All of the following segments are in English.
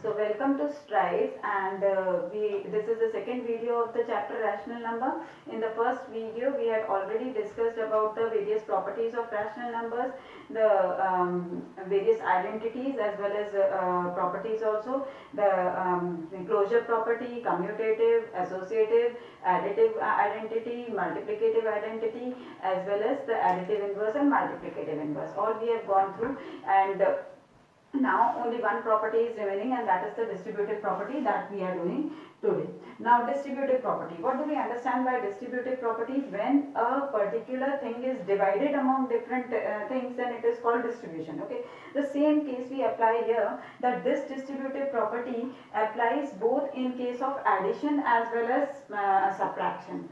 So welcome to Strides, and this is the second video of the chapter rational number. In the first video we had already discussed about the various properties of rational numbers, the various identities as well as properties also, the closure property, commutative, associative, additive identity, multiplicative identity, as well as the additive inverse and multiplicative inverse. All we have gone through, and now only one property is remaining, and that is the distributive property that we are doing today. Now distributive property, what do we understand by distributive property? When a particular thing is divided among different things, then it is called distribution. Okay, the same case we apply here, that this distributive property applies both in case of addition as well as subtraction.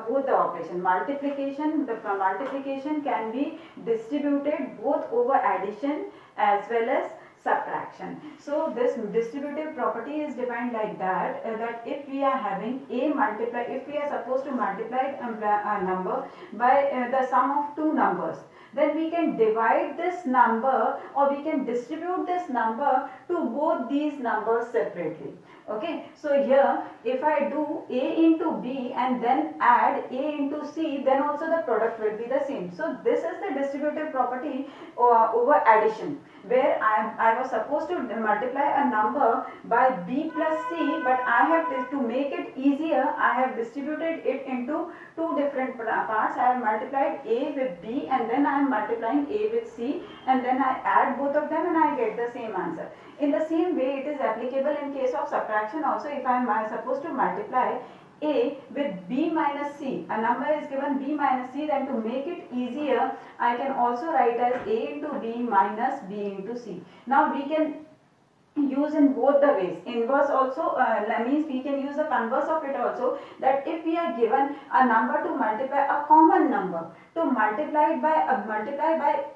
Both the operation multiplication, the multiplication can be distributed both over addition as well as subtraction. So this distributive property is defined like that, that if we are having if we are supposed to multiply a number by the sum of two numbers, then we can divide this number or we can distribute this number to both these numbers separately. Okay, so here if I do a into b and then add a into c, then also the product will be the same. So this is the distributive property over addition, where I was supposed to multiply a number by b plus c, but I have to make it easier, I have distributed it into two different parts. I have multiplied a with b and then I am multiplying a with c, and then I add both of them and I get the same answer. In the same way, it is applicable in case of subtraction also. If I am supposed to multiply a with b minus c, a number is given b minus c, then to make it easier, I can also write as a into b minus b into c. Now we can use in both the ways. Inverse also means we can use the converse of it also, that if we are given a number to multiply, a common number to multiply by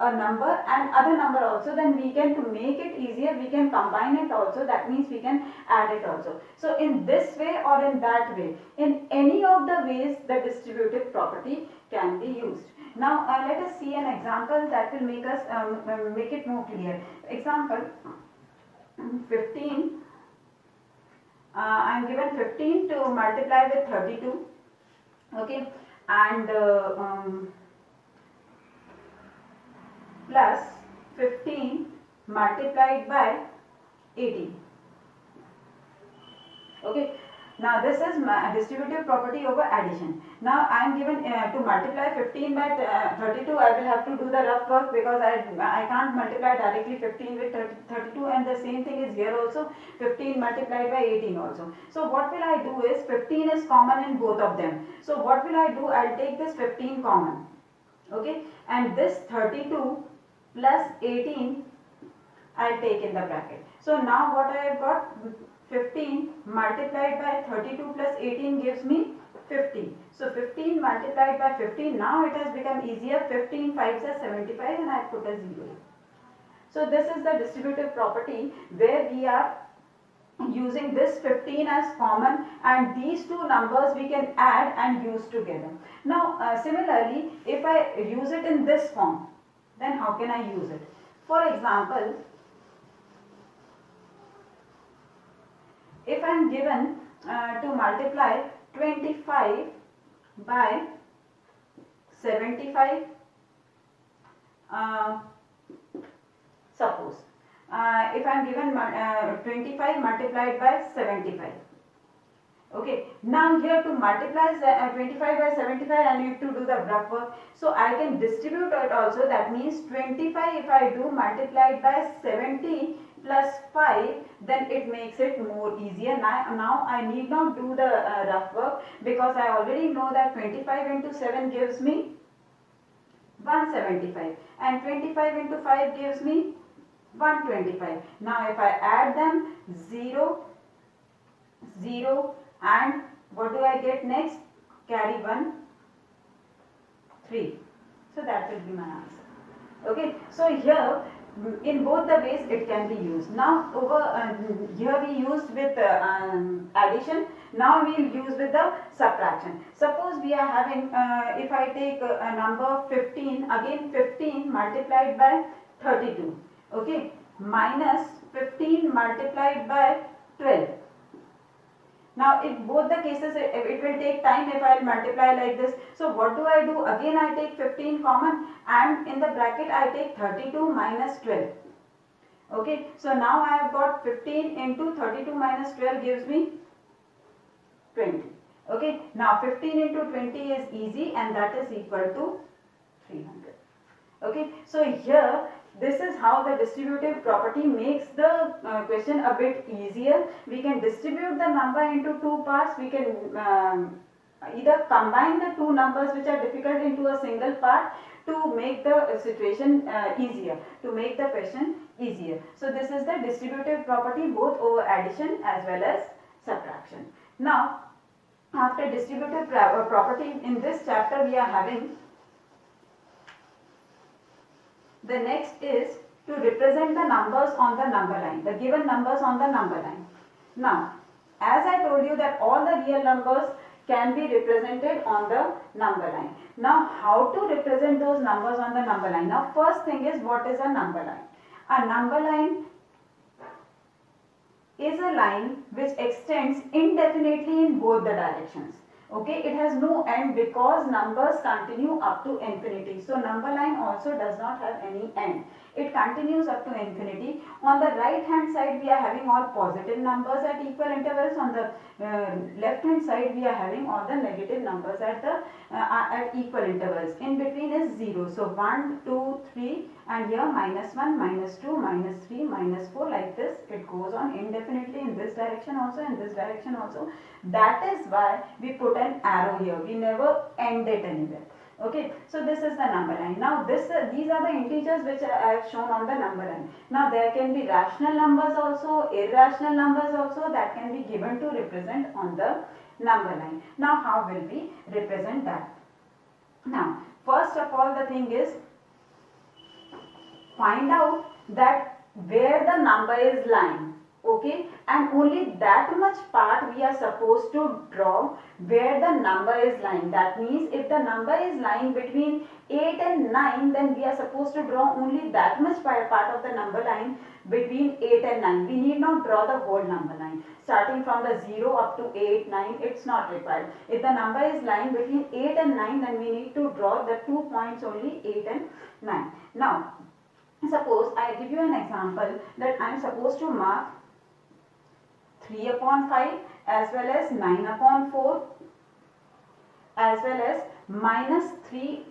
a number and other number also, then we can, to make it easier, we can combine it also, that means we can add it also. So in this way or in that way, in any of the ways, the distributive property can be used. Now let us see an example that will make us make it more clear. Example 15. I am given 15 to multiply with 32. Okay, and plus 15 multiplied by 18. Okay, now this is my distributive property over addition. Now I am given to multiply 15 by 32. I will have to do the rough work because I can't multiply directly 15 with 32, and the same thing is here also, 15 multiplied by 18 also. So what will I do is, 15 is common in both of them. So what will I do? I'll take this 15 common. Okay, and this 32 plus 18 I'll take in the bracket. So now what I have got, 15 multiplied by 32 plus 18 gives me 50. So 15 multiplied by 15, now it has become easier. 15 5s are 75 and I put a 0. So this is the distributive property where we are using this 15 as common, and these two numbers we can add and use together. Now similarly, if I use it in this form, then how can I use it? For example, if I am given to multiply 25 by 75, suppose if I am given 25 multiplied by 75. Okay, now here to multiply 25 by 75, I need to do the rough work. So I can distribute it also. That means 25 if I do multiplied by 70 plus 5, then it makes it more easier. Now I need not do the rough work, because I already know that 25 into 7 gives me 175 and 25 into 5 gives me 125. Now if I add them, 0, 0, and what do I get next? Carry 1, 3. So that will be my answer. Okay, so here in both the ways it can be used. Now over here we used with addition, now we will use with the subtraction. Suppose we are having if I take a number 15, again 15 multiplied by 32. Okay, minus 15 multiplied by 12. Now in both the cases it will take time if I will multiply like this. So what do I do? Again I take 15 common and in the bracket I take 32 minus 12. Okay, so now I have got 15 into 32 minus 12 gives me 20. Okay, now 15 into 20 is easy and that is equal to 300. Okay, so here this is how the distributive property makes the question a bit easier. We can distribute the number into two parts. We can either combine the two numbers which are difficult into a single part to make the situation easier, to make the question easier. So this is the distributive property both over addition as well as subtraction. Now after distributive property in this chapter we are having, the next is to represent the numbers on the number line, the given numbers on the number line. Now, as I told you that all the real numbers can be represented on the number line. Now, how to represent those numbers on the number line? Now, first thing is, what is a number line? A number line is a line which extends indefinitely in both the directions. Okay, it has no end because numbers continue up to infinity. So number line also does not have any end. It continues up to infinity. On the right hand side we are having all positive numbers at equal intervals. On the left hand side we are having all the negative numbers at equal intervals. In between is 0. So 1, 2, 3 and here minus 1, minus 2, minus 3, minus 4, like this it goes on indefinitely in this direction also, in this direction also. That is why we put an arrow here. We never end it anywhere. Okay, so this is the number line. Now these are the integers which I have shown on the number line. Now there can be rational numbers also, irrational numbers also that can be given to represent on the number line. Now how will we represent that? Now first of all the thing is, find out that where the number is lying. Okay, and only that much part we are supposed to draw where the number is lying. That means if the number is lying between 8 and 9, then we are supposed to draw only that much part of the number line between 8 and 9. We need not draw the whole number line. Starting from the 0 up to 8, 9, it's not required. If the number is lying between 8 and 9, then we need to draw the 2 points only, 8 and 9. Now, suppose I give you an example that I am supposed to mark 3 upon 5 as well as 9 upon 4 as well as minus 3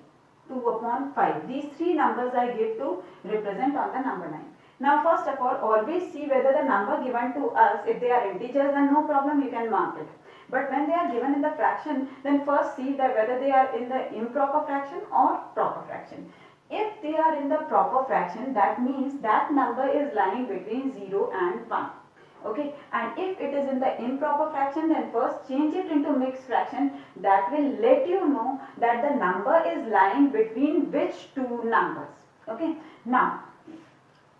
2 upon 5. These three numbers I give to represent on the number line. Now first of all, always see whether the number given to us, if they are integers, then no problem, you can mark it. But when they are given in the fraction, then first see that whether they are in the improper fraction or proper fraction. If they are in the proper fraction, that means that number is lying between 0 and 1. Okay, and if it is in the improper fraction, then first change it into mixed fraction. That will let you know that the number is lying between which two numbers. Okay, now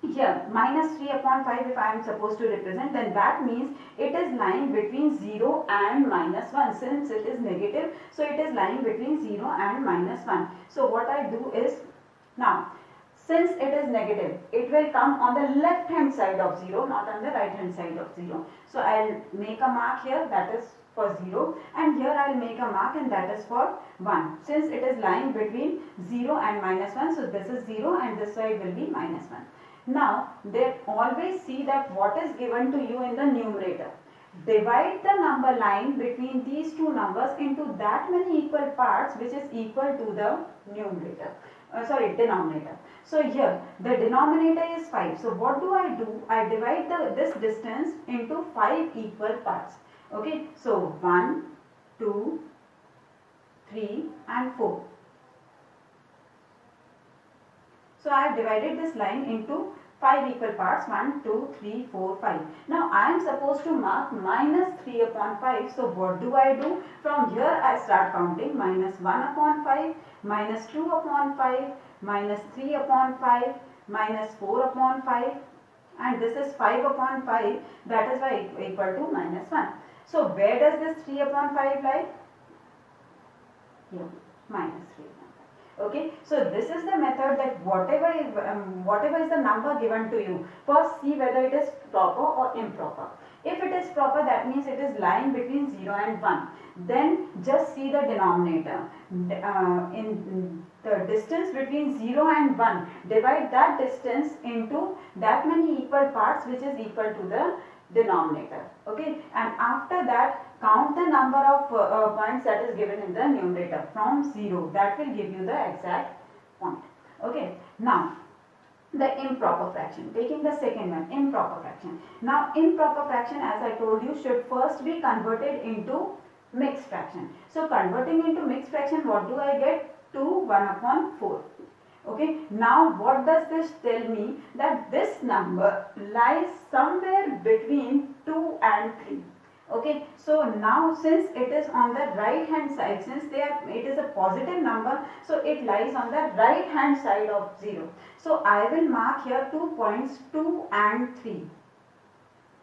here minus 3 upon 5 if I am supposed to represent, then that means it is lying between 0 and minus 1. Since it is negative, so it is lying between 0 and minus 1. So what I do is, now since it is negative, it will come on the left hand side of 0, not on the right hand side of 0. So I will make a mark here, that is for 0, and here I will make a mark and that is for 1. Since it is lying between 0 and minus 1, so this is 0 and this side will be minus 1. Now, they always see that what is given to you in the numerator. Divide the number line between these two numbers into that many equal parts which is equal to the numerator. Denominator. So here the denominator is 5. So what do? I divide this distance into 5 equal parts. Okay. So 1, 2, 3 and 4. So I have divided this line into 5 equal parts, 1, 2, 3, 4, 5. Now I am supposed to mark minus 3 upon 5. So what do? From here I start counting minus 1 upon 5, minus 2 upon 5, minus 3 upon 5, minus 4 upon 5, and this is 5 upon 5, that is why equal to minus 1. So where does this 3 upon 5 lie? Here, minus 3 upon 5. Okay, so this is the method that whatever is the number given to you, first see whether it is proper or improper. If it is proper, that means it is lying between 0 and 1. Then just see the denominator. In the distance between 0 and 1, divide that distance into that many equal parts which is equal to the denominator. Okay, and after that count the number of points that is given in the numerator from 0. That will give you the exact point. Okay, now the improper fraction, taking the second one, improper fraction. Now improper fraction, as I told you, should first be converted into mixed fraction. So converting into mixed fraction, what do I get? 2 1 upon 4. Okay, now what does this tell me? That this number lies somewhere between 2 and 3. Okay, so now since it is on the right hand side, since it is a positive number, so it lies on the right hand side of 0. So I will mark here 2 points, 2 and 3.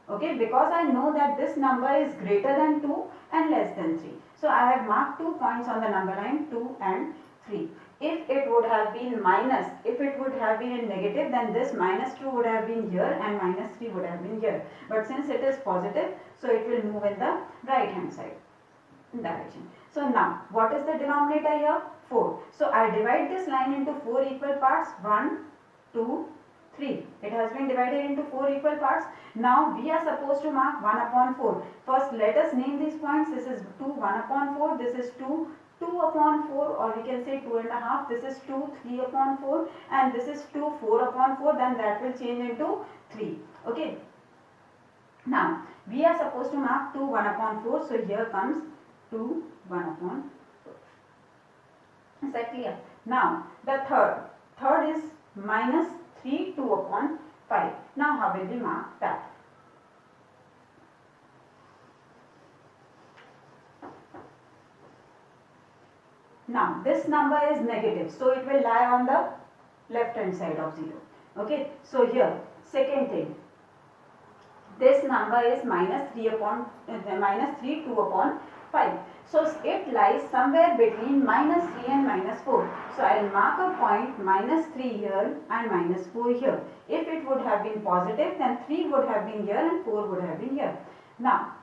Okay, because I know that this number is greater than 2 and less than 3. So I have marked 2 points on the number line 2 and 3. If it would have been minus, if it would have been in negative, then this minus 2 would have been here and minus 3 would have been here. But since it is positive, so it will move in the right hand side direction. So now, what is the denominator here? 4. So I divide this line into 4 equal parts. 1, 2, 3. It has been divided into 4 equal parts. Now we are supposed to mark 1 upon 4. First let us name these points. This is 2, 1 upon 4. This is 2, 2 upon 4, or we can say 2 and a half. This is 2, 3 upon 4, and this is 2, 4 upon 4. Then that will change into 3. Okay. Now we are supposed to mark 2, 1 upon 4. So here comes 2, 1 upon 4. Is that clear? Now the third is minus 3, 2 upon 5. Now how will we mark that? Now this number is negative, so it will lie on the left hand side of 0. Okay, so here second thing, this number is minus 3, 2 upon 5. So it lies somewhere between minus 3 and minus 4. So I will mark a point minus 3 here and minus 4 here. If it would have been positive, then 3 would have been here and 4 would have been here. Now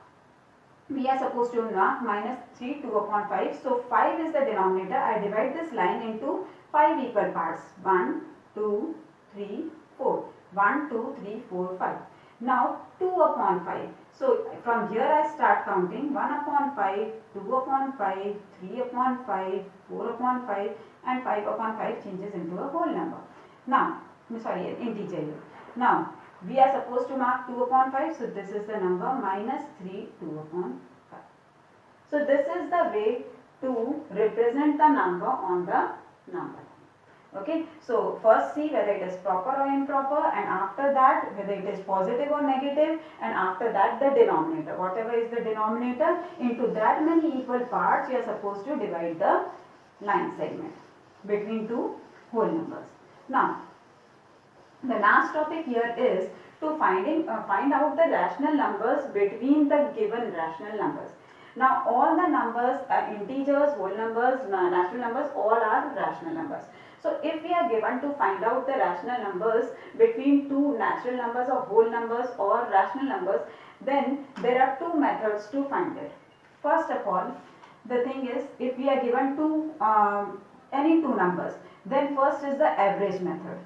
we are supposed to mark minus 3, 2 upon 5. So 5 is the denominator. I divide this line into 5 equal parts. 1, 2, 3, 4. 1, 2, 3, 4, 5. Now 2 upon 5. So from here I start counting. 1 upon 5, 2 upon 5, 3 upon 5, 4 upon 5, and 5 upon 5 changes into a whole number. Now, sorry, an integer here. Now we are supposed to mark 2 upon 5. So this is the number minus 3, 2 upon 5. So this is the way to represent the number on the number. Okay, so first see whether it is proper or improper, and after that whether it is positive or negative, and after that the denominator. Whatever is the denominator, into that many equal parts you are supposed to divide the line segment between two whole numbers. Now the last topic here is to find out the rational numbers between the given rational numbers. Now all the numbers, integers, whole numbers, natural numbers, all are rational numbers. So if we are given to find out the rational numbers between two natural numbers or whole numbers or rational numbers, then there are two methods to find it. First of all, the thing is, if we are given any two numbers, then first is the average method.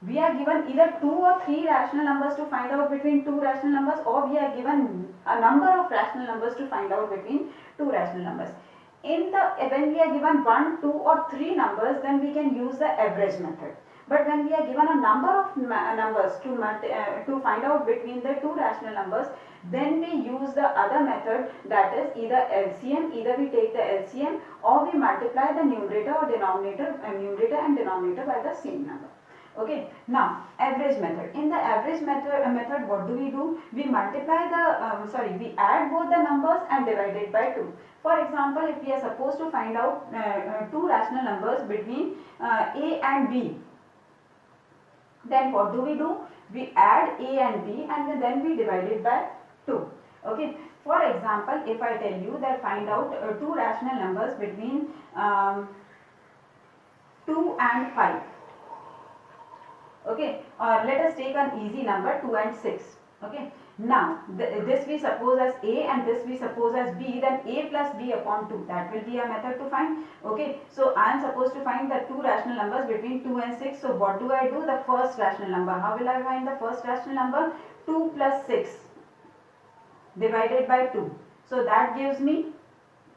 We are given either 2 or 3 rational numbers to find out between two rational numbers, or we are given a number of rational numbers to find out between two rational numbers. When we are given 1, 2 or 3 numbers, then we can use the average method. But when we are given a number of numbers to find out between the two rational numbers, then we use the other method, that is either LCM, either we take the LCM or we multiply the numerator or denominator, numerator and denominator by the same number. Okay, now average method. In the average method, what do? We multiply we add both the numbers and divide it by 2. For example, if we are supposed to find out two rational numbers between A and B, then what do? We add A and B and then we divide it by 2. Okay, For example, if I tell you that find out two rational numbers between 2 and 5. Okay, or let us take an easy number 2 and 6. Okay, now this we suppose as A and this we suppose as B, then A plus B upon 2, that will be a method to find. Okay, so I am supposed to find the two rational numbers between 2 and 6. So what do I do? The first rational number. How will I find the first rational number? 2 plus 6 divided by 2. So that gives me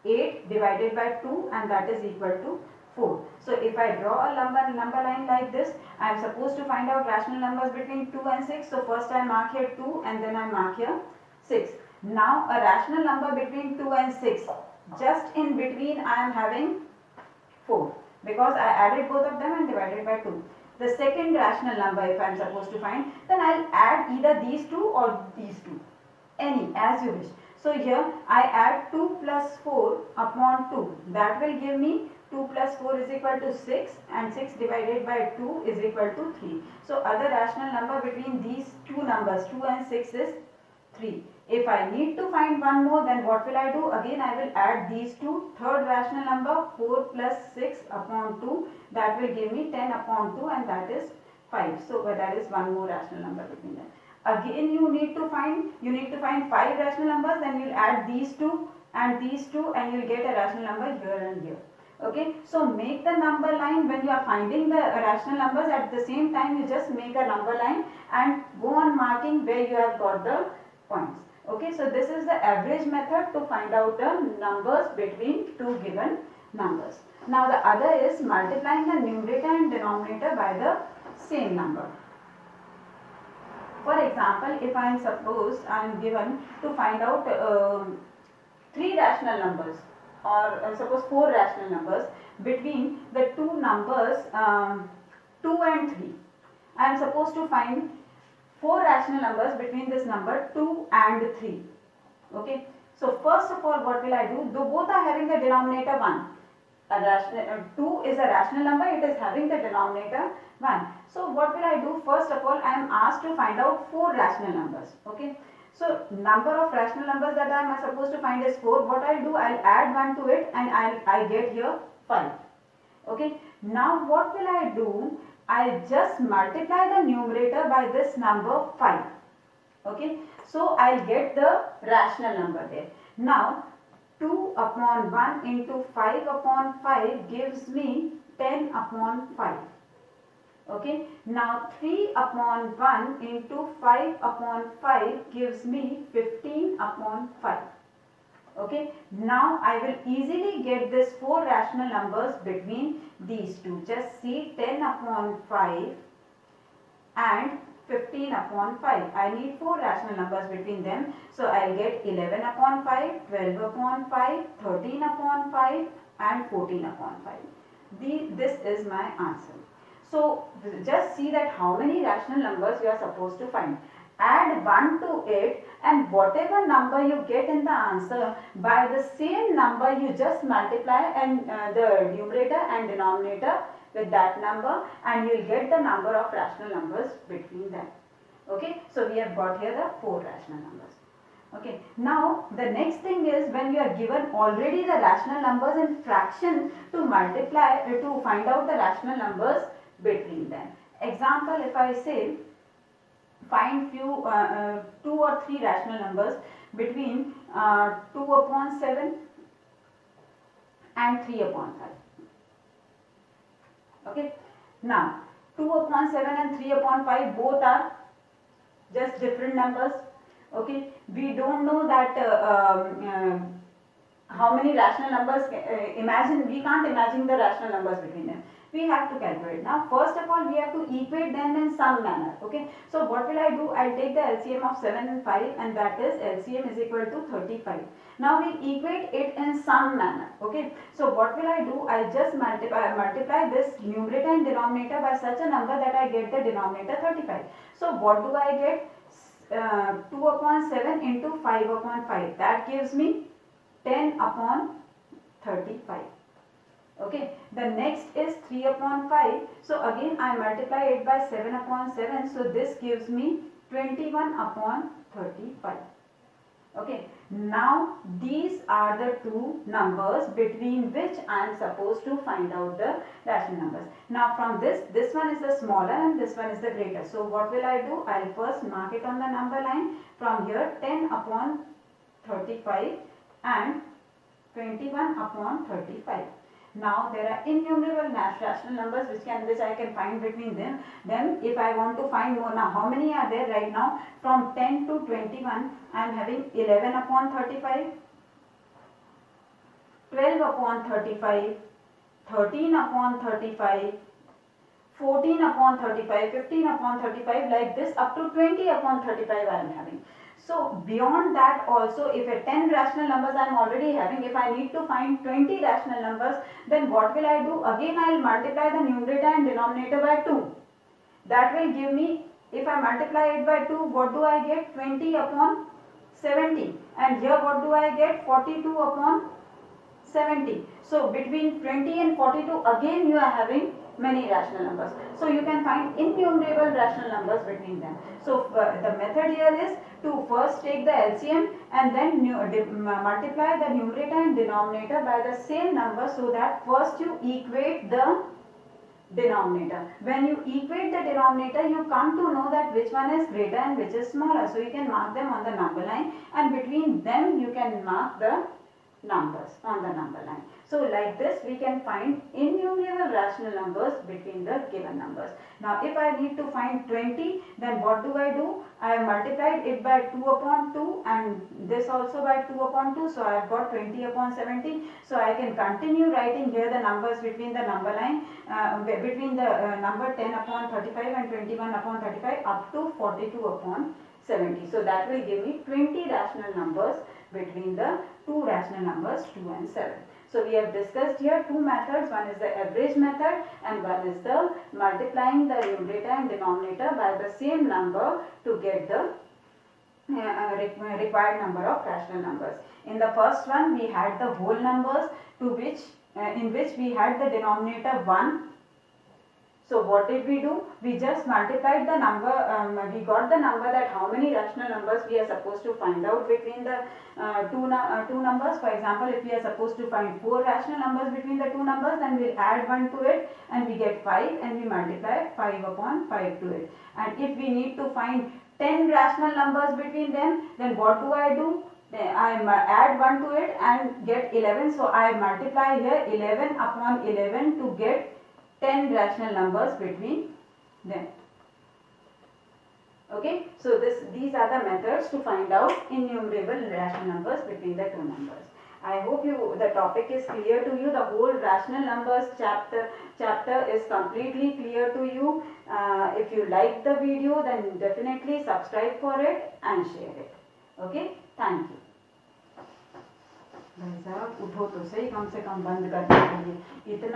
8 divided by 2, and that is equal to 4. So if I draw a number line like this, I am supposed to find out rational numbers between 2 and 6. So first I mark here 2 and then I mark here 6. Now a rational number between 2 and 6. Just in between I am having 4 because I added both of them and divided by 2. The second rational number if I am supposed to find, then I will add either these two or these two. Any as you wish. So here I add 2 plus 4 upon 2. That will give me 2 plus 4 is equal to 6 and 6 divided by 2 is equal to 3. So other rational number between these two numbers 2 and 6 is 3. If I need to find one more, then what will I do? Again I will add these two. Third rational number 4 plus 6 upon 2, that will give me 10 upon 2 and that is 5. So that is one more rational number between them. Again you need to find 5 rational numbers, then you will add these two and you will get a rational number here and here. Okay, so make the number line when you are finding the rational numbers. At the same time you just make a number line and go on marking where you have got the points. Okay, so this is the average method to find out the numbers between two given numbers. Now the other is multiplying the numerator and denominator by the same number. For example, if I am suppose I am given to find out 3 rational numbers, or suppose 4 rational numbers between the two numbers 2 and 3. I am supposed to find 4 rational numbers between this number 2 and 3. Okay. So first of all what will I do? Though both are having the denominator 1. 2 is a rational number, it is having the denominator 1. So what will I do? First of all I am asked to find out 4 rational numbers. Okay. So number of rational numbers that I am supposed to find is 4. What I will do? I will add 1 to it and I get here 5. Okay. Now what will I do? I will just multiply the numerator by this number 5. Okay. So I will get the rational number there. Now 2 upon 1 into 5 upon 5 gives me 10 upon 5. Okay. Now 3 upon 1 into 5 upon 5 gives me 15 upon 5. Okay. Now I will easily get this 4 rational numbers between these two. Just see 10 upon 5 and 15 upon 5. I need 4 rational numbers between them. So I will get 11 upon 5, 12 upon 5, 13 upon 5 and 14 upon 5. This is my answer. So just see that how many rational numbers you are supposed to find. Add 1 to it and whatever number you get in the answer, by the same number you just multiply and the numerator and denominator with that number and you will get the number of rational numbers between them. Okay, so we have got here the 4 rational numbers. Okay, now the next thing is when you are given already the rational numbers in fraction, to multiply to find out the rational numbers between them. Example, if I say find few 2 or 3 rational numbers between 2 upon 7 and 3 upon 5. Okay. Now 2 upon 7 and 3 upon 5 both are just different numbers. Okay. We don't know that how many rational numbers, we can't imagine the rational numbers between them. We have to calculate. Now first of all we have to equate them in some manner. Okay. So what will I do? I will take the LCM of 7 and 5 and that is LCM is equal to 35. Now we equate it in some manner. Okay. So what will I do? I just multiply this numerator and denominator by such a number that I get the denominator 35. So what do I get? 2 upon 7 into 5 upon 5. That gives me 10 upon 35. Okay. The next is 3 upon 5. So again I multiply it by 7 upon 7. So this gives me 21 upon 35. Okay, now these are the two numbers between which I am supposed to find out the rational numbers. Now from this one is the smaller and this one is the greater. So what will I do? I will first mark it on the number line. From here 10 upon 35 and 21 upon 35. Now there are innumerable rational numbers which I can find between them. Then if I want to find more, now how many are there right now? From 10 to 21 I am having 11 upon 35, 12 upon 35, 13 upon 35, 14 upon 35, 15 upon 35, like this up to 20 upon 35 I am having. So beyond that also, if a 10 rational numbers I am already having, if I need to find 20 rational numbers, then what will I do? Again I will multiply the numerator and denominator by 2. That will give me, if I multiply it by 2, what do I get? 20 upon 70. And here what do I get? 42 upon 70. So between 20 and 42 again you are having many rational numbers. So you can find innumerable rational numbers between them. So the method here is to first take the LCM and then multiply the numerator and denominator by the same number, so that first you equate the denominator. When you equate the denominator, you come to know that which one is greater and which is smaller. So you can mark them on the number line, and between them you can mark the numbers on the number line. So like this we can find innumerable rational numbers between the given numbers. Now if I need to find 20, then what do? I have multiplied it by 2 upon 2 and this also by 2 upon 2. So I have got 20 upon 70. So I can continue writing here the numbers between the number line, between the number 10 upon 35 and 21 upon 35 up to 42 upon 70. So that will give me 20 rational numbers between the two rational numbers 2 and 7. So we have discussed here two methods. One is the average method and one is the multiplying the numerator and denominator by the same number to get the required number of rational numbers. In the first one we had the whole numbers in which we had the denominator 1. So what did we do? We just multiplied the number, we got the number that how many rational numbers we are supposed to find out between the two numbers. For example, if we are supposed to find 4 rational numbers between the two numbers, then we'll add 1 to it and we get 5 and we multiply 5 upon 5 to it. And if we need to find 10 rational numbers between them, then what do? I add 1 to it and get 11. So I multiply here 11 upon 11 to get 10 rational numbers between them. Okay, so these are the methods to find out innumerable rational numbers between the two numbers. I hope the topic is clear to you. The whole rational numbers chapter is completely clear to you. If you like the video, then definitely subscribe for it and share it. Okay, thank you. भाई साहब उठो तो सही, कम से कम बंद कर दीजिए इतना